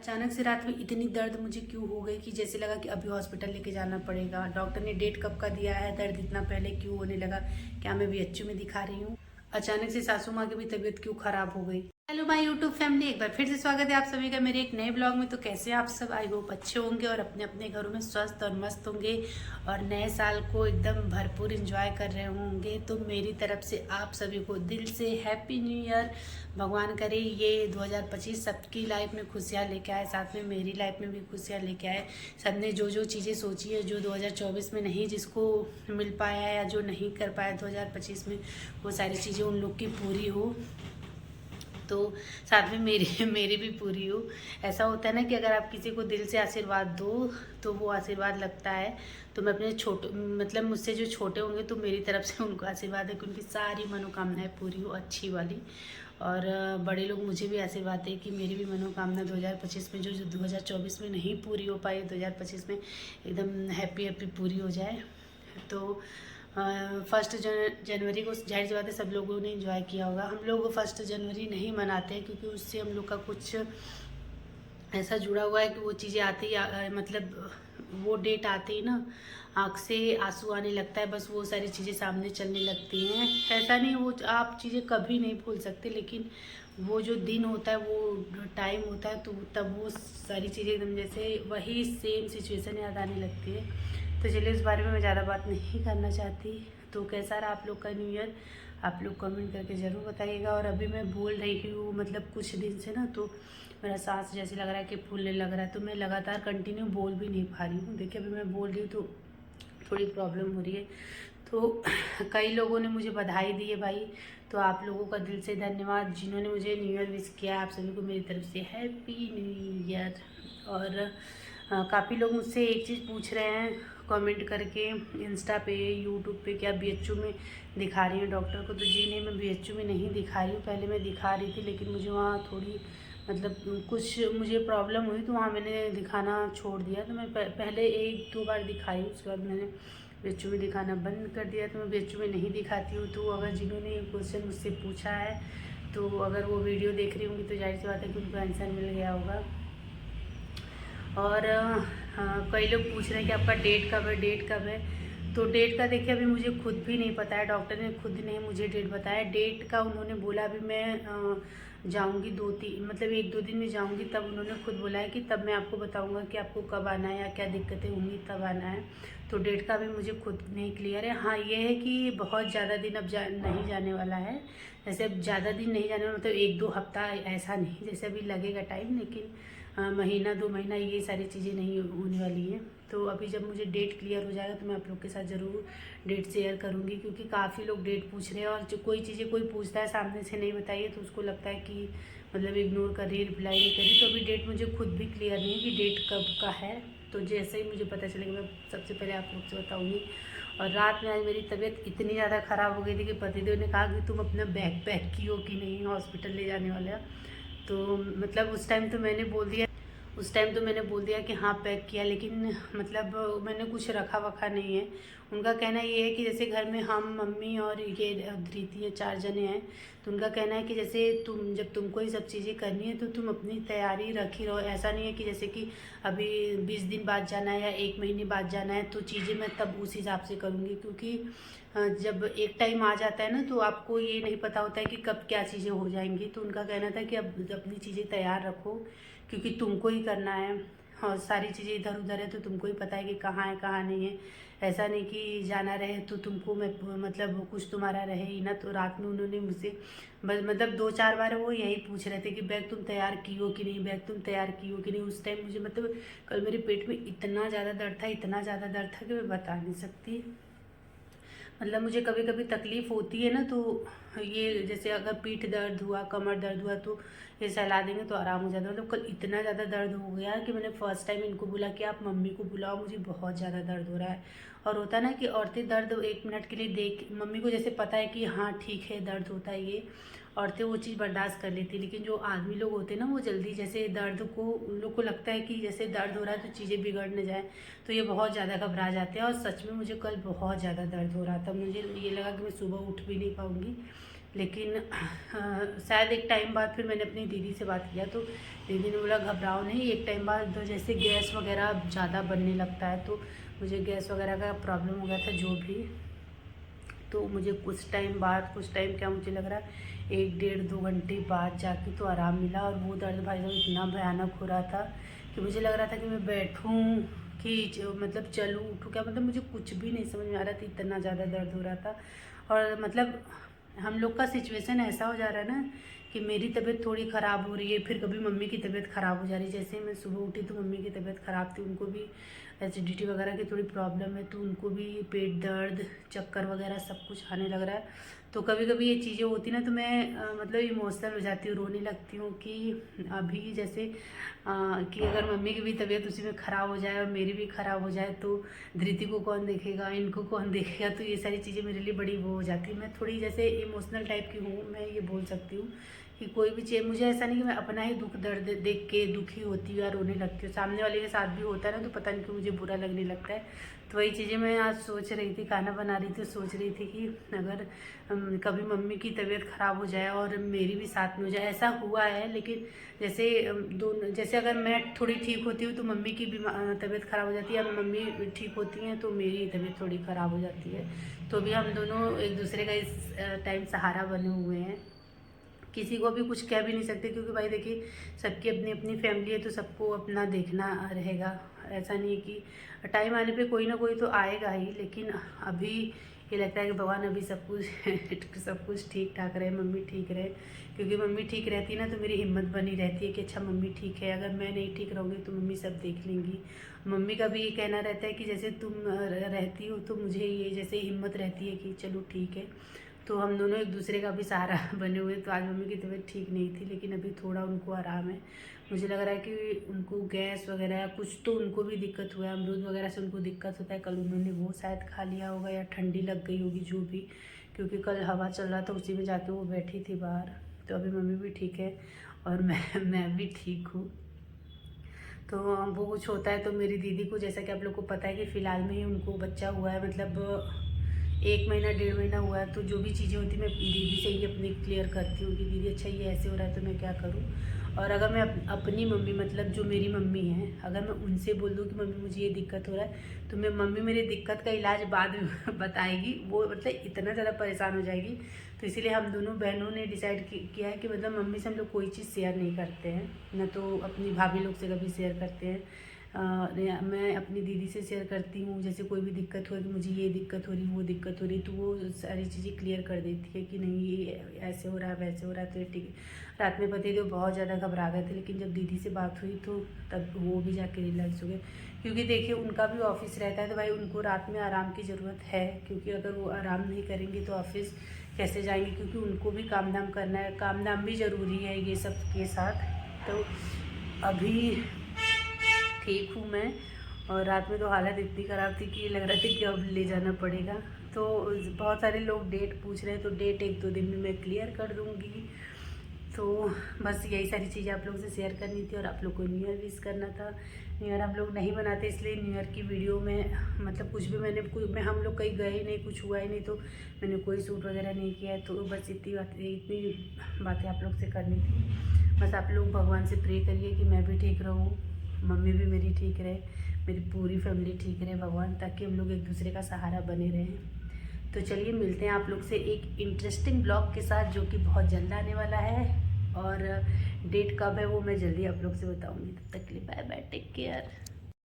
अचानक से रात में इतनी दर्द मुझे क्यों हो गई कि जैसे लगा कि अभी हॉस्पिटल लेके जाना पड़ेगा। डॉक्टर ने डेट कब का दिया है, दर्द इतना पहले क्यों होने लगा, क्या मैं बीएचयू में दिखा रही हूँ। अचानक से सासू माँ की भी तबीयत क्यों खराब हो गई। हेलो माय यूट्यूब फैमिली, एक बार फिर से स्वागत है आप सभी का मेरे एक नए ब्लॉग में। तो कैसे आप सब, आई होप अच्छे होंगे और अपने अपने घरों में स्वस्थ और मस्त होंगे और नए साल को एकदम भरपूर एंजॉय कर रहे होंगे। तो मेरी तरफ से आप सभी को दिल से हैप्पी न्यू ईयर। भगवान करे ये 2025 सबकी लाइफ में खुशियाँ लेके आए, साथ में मेरी लाइफ में भी खुशियाँ लेके आए। सबने जो जो चीज़ें सोची है, जो 2024 में नहीं जिसको मिल पाया या जो नहीं कर पाया 2025 में, वो सारी चीज़ें उन लोग की पूरी हो। तो साथ में मेरी भी पूरी हो। ऐसा होता है ना कि अगर आप किसी को दिल से आशीर्वाद दो तो वो आशीर्वाद लगता है। तो मैं अपने छोटे मतलब मुझसे जो छोटे होंगे तो मेरी तरफ से उनको आशीर्वाद है कि उनकी सारी मनोकामनाएं पूरी हो, अच्छी वाली। और बड़े लोग मुझे भी आशीर्वाद दें कि मेरी भी मनोकामना 2025 में जो 2024 में नहीं पूरी हो पाई 2025 में एकदम हैप्पी हैप्पी पूरी हो जाए। तो फर्स्ट जनवरी को जाहिर सी बात है सब लोगों ने एंजॉय किया होगा। हम लोग फर्स्ट जनवरी नहीं मनाते हैं क्योंकि उससे हम लोग का कुछ ऐसा जुड़ा हुआ है कि वो चीज़ें आते ही मतलब वो डेट आते ही ना आँख से आंसू आने लगता है, बस वो सारी चीज़ें सामने चलने लगती हैं। ऐसा नहीं, वो आप चीज़ें कभी नहीं भूल सकते, लेकिन वो जो दिन होता है, वो टाइम होता है, तो तब वो सारी चीज़ें एकदम जैसे वही सेम सिचुएशन याद आने लगती है। तो चलिए, उस बारे में मैं ज़्यादा बात नहीं करना चाहती। तो कैसा रहा आप लोग का न्यू ईयर, आप लोग कमेंट करके ज़रूर बताइएगा। और अभी मैं बोल रही हूँ मतलब कुछ दिन से ना, तो मेरा सांस जैसे लग रहा है कि फूलने लग रहा है, तो मैं लगातार कंटिन्यू बोल भी नहीं पा रही हूँ। देखिए अभी मैं बोल रही हूँ तो थोड़ी प्रॉब्लम हो रही है। तो कई लोगों ने मुझे बधाई दी है भाई, तो आप लोगों का दिल से धन्यवाद जिन्होंने मुझे न्यू ईयर विश किया। आप सभी को मेरी तरफ से हैप्पी न्यू ईयर। और काफ़ी लोग मुझसे एक चीज़ पूछ रहे हैं कमेंट करके इंस्टा पे, यूट्यूब पे, क्या बीएचयू में दिखा रही हूँ डॉक्टर को। तो जी नहीं, मैं बीएचयू में नहीं दिखा रही हूँ। पहले मैं दिखा रही थी, लेकिन मुझे वहाँ थोड़ी मतलब कुछ मुझे प्रॉब्लम हुई, तो वहाँ मैंने दिखाना छोड़ दिया। तो मैं पहले एक दो बार दिखाई, उसके बाद मैंने बीएचयू में दिखाना बंद कर दिया। तो मैं बीएचयू में नहीं दिखाती हूँ। तो अगर जिन्होंने ये क्वेश्चन मुझसे पूछा है, तो अगर वो वीडियो देख रही होंगी तो जाहिर सी बात है कि उनको आंसर मिल गया होगा। और हाँ, कई लोग पूछ रहे हैं कि आपका डेट कब है, डेट कब है। तो डेट का देखिए अभी मुझे खुद भी नहीं पता है, डॉक्टर ने खुद नहीं मुझे डेट बताया। डेट का उन्होंने बोला अभी मैं जाऊंगी मतलब एक दो दिन में जाऊंगी, तब उन्होंने खुद बोला है कि तब मैं आपको बताऊंगा कि आपको कब आना है या क्या दिक्कतें होंगी, तब आना है। तो डेट का भी मुझे खुद नहीं क्लियर है। हाँ ये है कि बहुत ज़्यादा दिन अब नहीं जाने वाला है। जैसे अब ज़्यादा दिन नहीं जाने वाला, मतलब एक दो हफ्ता ऐसा नहीं, जैसे अभी लगेगा टाइम, लेकिन महीना दो महीना ये सारी चीज़ें नहीं होने वाली हैं। तो अभी जब मुझे डेट क्लियर हो जाएगा तो मैं आप लोग के साथ ज़रूर डेट शेयर करूँगी, क्योंकि काफ़ी लोग डेट पूछ रहे हैं। और जो कोई चीज़ें कोई पूछता है सामने से नहीं बताइए तो उसको लगता है कि मतलब इग्नोर कर रही है, रिप्लाई नहीं करी। तो अभी डेट मुझे खुद भी क्लियर नहीं है कि डेट कब का है। तो जैसे ही मुझे पता चलेगा मैं सबसे पहले आप लोग से बताऊँगी। और रात में आज मेरी तबीयत इतनी ज़्यादा ख़राब हो गई थी कि पतिदेव ने कहा कि तुम अपना बैग पैक की हो कि नहीं, हॉस्पिटल ले जाने वाला। तो मतलब उस टाइम तो मैंने बोल दिया कि हाँ पैक किया, लेकिन मतलब मैंने कुछ रखा वखा नहीं है। उनका कहना ये है कि जैसे घर में हम, मम्मी और ये धृति है, 4 जने हैं। तो उनका कहना है कि जैसे जब तुमको ये सब चीज़ें करनी है तो तुम अपनी तैयारी रखी रहो। ऐसा नहीं है कि जैसे कि अभी 20 दिन बाद जाना है या 1 महीने बाद जाना है तो चीज़ें मैं तब उस हिसाब से करूँगी, क्योंकि जब एक टाइम आ जाता है ना तो आपको ये नहीं पता होता है कि कब क्या चीज़ें हो जाएंगी। तो उनका कहना था कि अब अपनी चीज़ें तैयार रखो, क्योंकि तुमको ही करना है और सारी चीज़ें इधर उधर है तो तुमको ही पता है कि कहाँ है कहाँ नहीं है। ऐसा नहीं कि जाना रहे तो तुमको मैं मतलब कुछ तुम्हारा रहे ही ना। तो रात में उन्होंने मुझसे बस मतलब 2-4 बार वो यही पूछ रहे थे कि बैग तुम तैयार की हो कि नहीं, बैग तुम तैयार की हो कि नहीं। उस टाइम मुझे मतलब कल मेरे पेट में इतना ज़्यादा दर्द था, इतना ज़्यादा दर्द था कि मैं बता नहीं सकती। मतलब मुझे कभी कभी तकलीफ़ होती है ना, तो ये जैसे अगर पीठ दर्द हुआ, कमर दर्द हुआ, तो ये सहला देंगे तो आराम हो जाता है। मतलब कल इतना ज़्यादा दर्द हो गया कि मैंने फ़र्स्ट टाइम इनको बोला कि आप मम्मी को बुलाओ, मुझे बहुत ज़्यादा दर्द हो रहा है। और होता है ना कि औरतें दर्द 1 मिनट के लिए देख, मम्मी को जैसे पता है कि हाँ ठीक है दर्द होता है, ये औरतें वो चीज़ बर्दाश्त कर लेती, लेकिन जो आदमी लोग होते हैं ना वो जल्दी जैसे दर्द को, उन लोग को लगता है कि जैसे दर्द हो रहा है तो चीज़ें बिगड़ न जाए, तो ये बहुत ज़्यादा घबरा जाते हैं। और सच में मुझे कल बहुत ज़्यादा दर्द हो रहा था, मुझे ये लगा कि मैं सुबह उठ भी नहीं पाऊँगी। लेकिन शायद एक टाइम बाद फिर मैंने अपनी दीदी से बात किया तो दीदी ने बोला घबराओ नहीं, एक टाइम बाद जैसे गैस वगैरह ज़्यादा बनने लगता है, तो मुझे गैस वगैरह का प्रॉब्लम हो गया था जो भी, तो मुझे कुछ टाइम क्या मुझे लग रहा है 1-1.5-2 घंटे बाद जाके तो आराम मिला। और वो दर्द भाई साहब इतना भयानक हो रहा था कि मुझे लग रहा था कि मैं बैठूं कि मतलब चलूं उठूं क्या, मतलब मुझे कुछ भी नहीं समझ में आ रहा था, इतना ज़्यादा दर्द हो रहा था। और मतलब हम लोग का सिचुएशन ऐसा हो जा रहा है ना कि मेरी तबीयत थोड़ी ख़राब हो रही है, फिर कभी मम्मी की तबीयत ख़राब हो जा रही है। जैसे मैं सुबह उठी तो मम्मी की तबीयत ख़राब थी, उनको भी एसिडिटी वगैरह की थोड़ी प्रॉब्लम है, तो उनको भी पेट दर्द, चक्कर वगैरह सब कुछ आने लग रहा है। तो कभी कभी ये चीज़ें होती ना तो मैं मतलब इमोशनल हो जाती हूँ, रोने लगती हूँ कि अभी जैसे कि अगर मम्मी की भी तबीयत उसी में ख़राब हो जाए और मेरी भी ख़राब हो जाए तो धृति को कौन देखेगा, इनको कौन देखेगा। तो ये सारी चीज़ें मेरे लिए बड़ी वो हो जाती है। मैं थोड़ी जैसे इमोशनल टाइप की हूँ, मैं ये बोल सकती हूँ कि कोई भी चीज़ मुझे ऐसा नहीं कि मैं अपना ही दुख दर्द देख के दुखी होती हूँ या रोने लगती हूँ, सामने वाले के साथ भी होता है ना तो पता नहीं क्यों मुझे बुरा लगने लगता है। तो वही चीज़ें मैं आज सोच रही थी, खाना बना रही थी, सोच रही थी कि अगर कभी मम्मी की तबीयत ख़राब हो जाए और मेरी भी साथ में हो जाए। ऐसा हुआ है, लेकिन जैसे दोनों, जैसे अगर मैं थोड़ी ठीक होती हूँ तो मम्मी की भी तबीयत ख़राब हो जाती है, या मम्मी ठीक होती हैं तो मेरी तबीयत थोड़ी ख़राब हो जाती है। तो भी हम दोनों एक दूसरे का इस टाइम सहारा बने हुए हैं। किसी को भी कुछ कह भी नहीं सकते क्योंकि भाई देखिए सबकी अपनी अपनी फैमिली है, तो सबको अपना देखना रहेगा। ऐसा नहीं है कि टाइम आने पे कोई ना कोई तो आएगा ही, लेकिन अभी ये लगता है कि भगवान अभी सब कुछ ठीक ठाक रहे, मम्मी ठीक रहे। क्योंकि मम्मी ठीक रहती है ना तो मेरी हिम्मत बनी रहती है कि अच्छा मम्मी ठीक है, अगर मैं नहीं ठीक रहूँगी तो मम्मी सब देख लेंगी। मम्मी का भी ये कहना रहता है कि जैसे तुम रहती हो तो मुझे ये जैसे हिम्मत रहती है कि चलो ठीक है। तो हम दोनों एक दूसरे का भी सहारा बने हुए। तो आज मम्मी की तबीयत ठीक नहीं थी, लेकिन अभी थोड़ा उनको आराम है। मुझे लग रहा है कि उनको गैस वगैरह या कुछ तो उनको भी दिक्कत हुआ है, अमरूद वगैरह से उनको दिक्कत होता है। कल उन्होंने वो शायद खा लिया होगा या ठंडी लग गई होगी जो भी, क्योंकि कल हवा चल रहा था उसी में जाके वो बैठी थी बाहर। तो अभी मम्मी भी ठीक है और मैं भी ठीक हूँ। तो वो कुछ होता है तो मेरी दीदी को, जैसा कि आप लोग को पता है कि फ़िलहाल में ही उनको बच्चा हुआ है, मतलब 1 महीना 1.5 महीना हुआ है। तो जो भी चीज़ें होती मैं दीदी से ही अपनी क्लियर करती हूँ कि दीदी अच्छा ये ऐसे हो रहा है तो मैं क्या करूँ। और अगर मैं अपनी मम्मी, मतलब जो मेरी मम्मी है, अगर मैं उनसे बोल दूँ कि मम्मी मुझे ये दिक्कत हो रहा है तो मैं मम्मी मेरी दिक्कत का इलाज बाद में बताएगी, वो मतलब इतना ज़्यादा परेशान हो जाएगी। तो इसीलिए हम दोनों बहनों ने डिसाइड किया है कि मतलब मम्मी से हम लोग कोई चीज़ शेयर नहीं करते हैं, ना तो अपनी भाभी लोग से कभी शेयर करते हैं। मैं अपनी दीदी से शेयर करती हूँ, जैसे कोई भी दिक्कत हो कि मुझे ये दिक्कत हो रही, वो दिक्कत हो रही, तो वो सारी चीज़ें क्लियर कर देती है कि नहीं ये ऐसे हो रहा है, वैसे हो रहा है, तो ठीक है। रात में पति तो बहुत ज़्यादा घबरा गए थे, लेकिन जब दीदी से बात हुई तो तब वो भी जाके रिलैक्स हो गए। क्योंकि देखिए उनका भी ऑफिस रहता है तो भाई उनको रात में आराम की ज़रूरत है, क्योंकि अगर वो आराम नहीं करेंगे तो ऑफिस कैसे जाएंगे, क्योंकि उनको भी काम धाम करना है, काम धाम भी ज़रूरी है ये सब के साथ। तो अभी ठीक हूँ मैं। और रात में तो हालत इतनी ख़राब थी कि लग रहा था कि अब ले जाना पड़ेगा। तो बहुत सारे लोग डेट पूछ रहे हैं, तो डेट 1-2 दिन में मैं क्लियर कर दूँगी। तो बस यही सारी चीज़ें आप लोगों से शेयर करनी थी और आप लोग को न्यू ईयर विश करना था। न्यू ईयर हम लोग नहीं बनाते, इसलिए न्यू ईयर की वीडियो में मतलब कुछ भी मैं हम लोग कहीं गए ही नहीं, कुछ हुआ ही नहीं, तो मैंने कोई शूट वगैरह नहीं किया है। तो बस इतनी बातें आप लोग से करनी थी। बस आप लोग भगवान से प्रे करिए कि मैं भी ठीक रहूँ, मम्मी भी मेरी ठीक रहे, मेरी पूरी फैमिली ठीक रहे भगवान, ताकि हम लोग एक दूसरे का सहारा बने रहें। तो चलिए मिलते हैं आप लोग से एक इंटरेस्टिंग ब्लॉग के साथ, जो कि बहुत जल्द आने वाला है। और डेट कब है वो मैं जल्दी आप लोग से बताऊंगी। तब तक के लिए बाय बाय, टेक केयर।